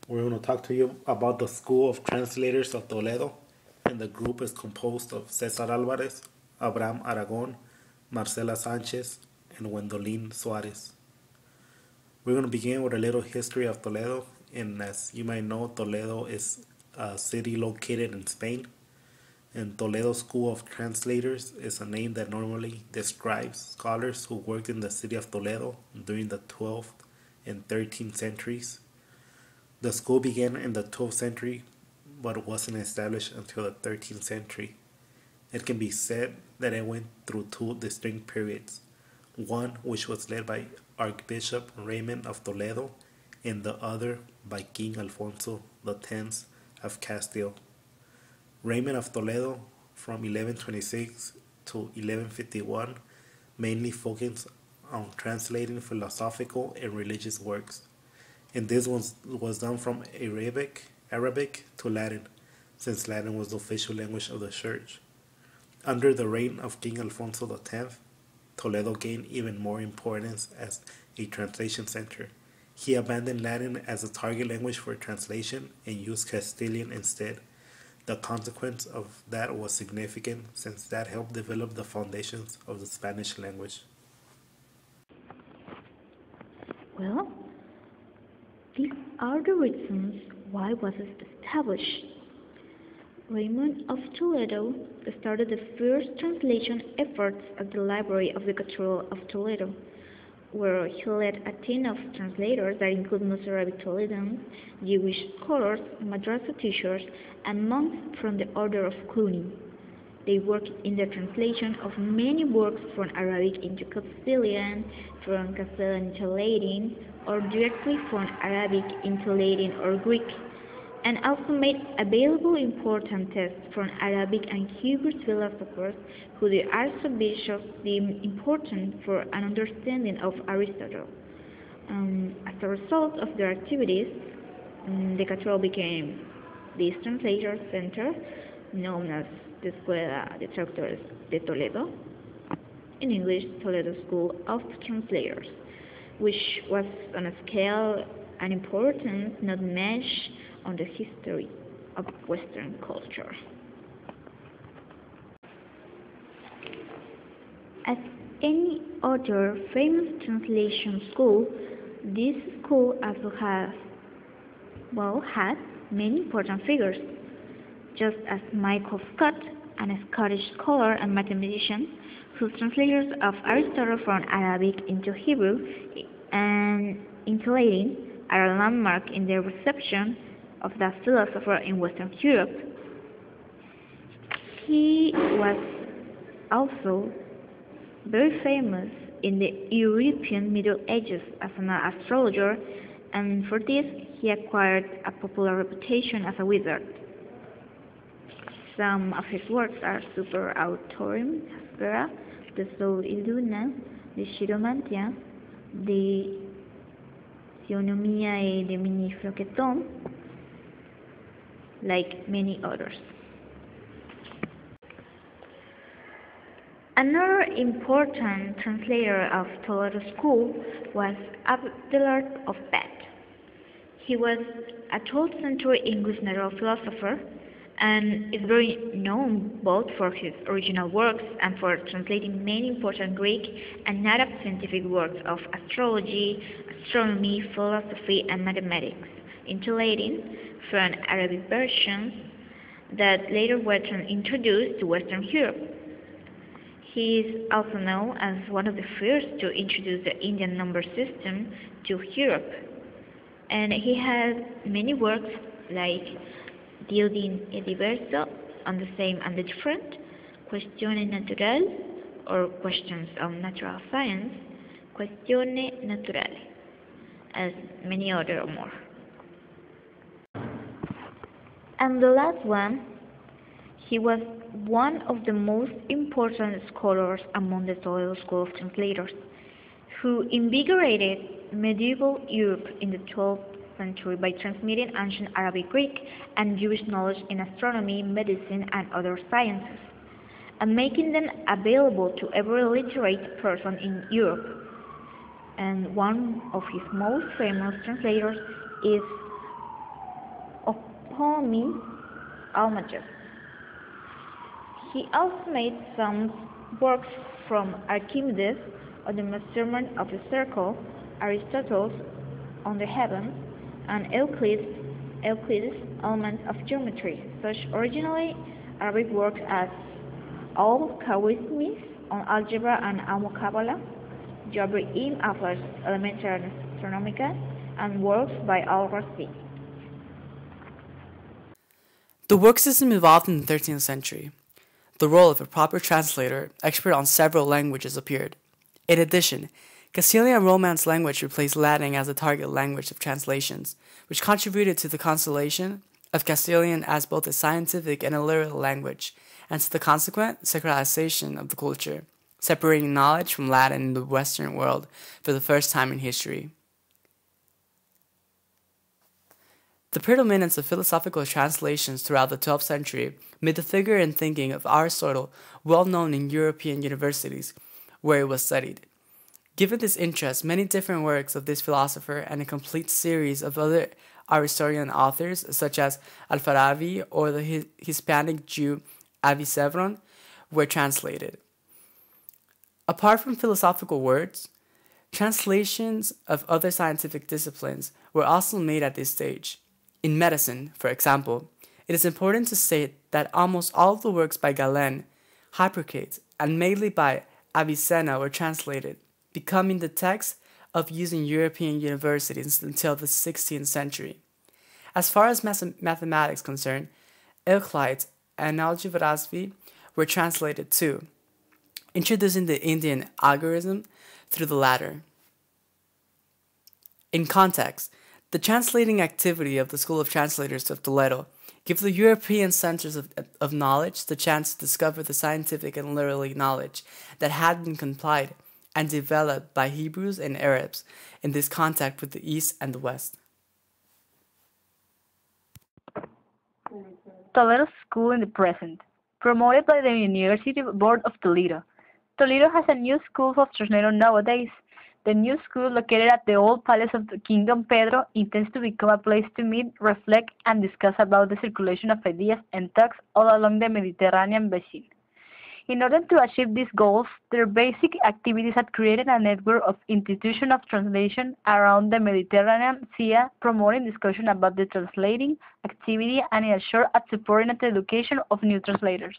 We're going to talk to you about the School of Translators of Toledo, and the group is composed of Cesar Alvarez, Abraham Aragon, Marcela Sanchez, and Gwendolyn Suarez. We're going to begin with a little history of Toledo, and as you might know, Toledo is a city located in Spain, and Toledo School of Translators is a name that normally describes scholars who worked in the city of Toledo during the 12th and 13th centuries. The school began in the 12th century, but wasn't established until the 13th century. It can be said that it went through two distinct periods, one which was led by Archbishop Raymond of Toledo, and the other by King Alfonso X of Castile. Raymond of Toledo, from 1126 to 1151, mainly focused on translating philosophical and religious works, and this was done from Arabic to Latin, since Latin was the official language of the church. Under the reign of King Alfonso X, Toledo gained even more importance as a translation center. He abandoned Latin as a target language for translation and used Castilian instead. The consequence of that was significant, since that helped develop the foundations of the Spanish language. Well, these are the reasons why was it established. Raymond of Toledo started the first translation efforts at the Library of the Cathedral of Toledo, where he led a team of translators that include Mozarabic Toledans, Jewish scholars, madrasa teachers, and monks from the Order of Cluny. They worked in the translation of many works from Arabic into Castilian, from Castilian into Latin, or directly from Arabic into Latin or Greek, and also made available important texts from Arabic and Hebrew philosophers who the archbishop deemed important for an understanding of Aristotle. As a result of their activities, the cathedral became this translator center known as the Escuela de Traductores de Toledo, in English, Toledo School of Translators, which was on a scale and importance not matched on the history of Western culture. As any other famous translation school, this school also had many important figures, just as Michael Scott, a Scottish scholar and mathematician, whose translators of Aristotle from Arabic into Hebrew and into Latin are a landmark in the reception of that philosopher in Western Europe. He was also very famous in the European Middle Ages as an astrologer, and for this he acquired a popular reputation as a wizard. Some of his works are Super Autorium, Aspera, The Sol y Luna, The Chiromantia, The Theonomia de Minifloqueton, like many others. Another important translator of Toledo School was Abelard of Bath. He was a 12th century English natural philosopher and is very known both for his original works and for translating many important Greek and Arab scientific works of astrology, astronomy, philosophy, and mathematics into Latin from Arabic versions that later were introduced to Western Europe. He is also known as one of the first to introduce the Indian number system to Europe, and he had many works like Diodin e Diverso, on the same and the different, Questione Naturale, or Questions on Natural Science, Questione Naturale, as many other more. And the last one, he was one of the most important scholars among the Toledo School of Translators, who invigorated medieval Europe in the 12th century by transmitting ancient Arabic, Greek, and Jewish knowledge in astronomy, medicine, and other sciences, and making them available to every literate person in Europe. And one of his most famous translators is Ptolemy's Almagest. He also made some works from Archimedes on the measurement of the circle, Aristotle's on the heavens, and Euclid's elements of geometry. Such originally Arabic works as Al-Khwarizmi on algebra and Al-Muqabala, Jabr ibn Aflar's Elementary Astronomica, and works by Al-Razi. The work system evolved in the 13th century. The role of a proper translator, expert on several languages, appeared. In addition, Castilian Romance language replaced Latin as the target language of translations, which contributed to the consolidation of Castilian as both a scientific and a literal language, and to the consequent secularization of the culture, separating knowledge from Latin in the Western world for the first time in history. The predominance of philosophical translations throughout the 12th century made the figure and thinking of Aristotle well known in European universities, where it was studied. Given this interest, many different works of this philosopher and a complete series of other Aristotelian authors, such as Al-Farabi or the Hispanic Jew Avicevron, were translated. Apart from philosophical works, translations of other scientific disciplines were also made at this stage. In medicine, for example, it is important to state that almost all of the works by Galen, Hippocrates, and mainly by Avicenna were translated, becoming the text of use in European universities until the 16th century. As far as mathematics concerned, Euclid and Al-Khwarizmi were translated too, introducing the Indian algorithm through the latter. In context, the translating activity of the School of Translators of Toledo gave the European centers of knowledge the chance to discover the scientific and literary knowledge that had been compiled and developed by Hebrews and Arabs in this contact with the East and the West. Toledo School in the present, promoted by the University Board of Toledo. Toledo has a new school of translators nowadays. The new school, located at the old palace of the King Don Pedro, intends to become a place to meet, reflect, and discuss about the circulation of ideas and thoughts all along the Mediterranean basin. In order to achieve these goals, their basic activities have created a network of institutions of translation around the Mediterranean Sea, promoting discussion about the translating activity and ensure at supporting the education of new translators.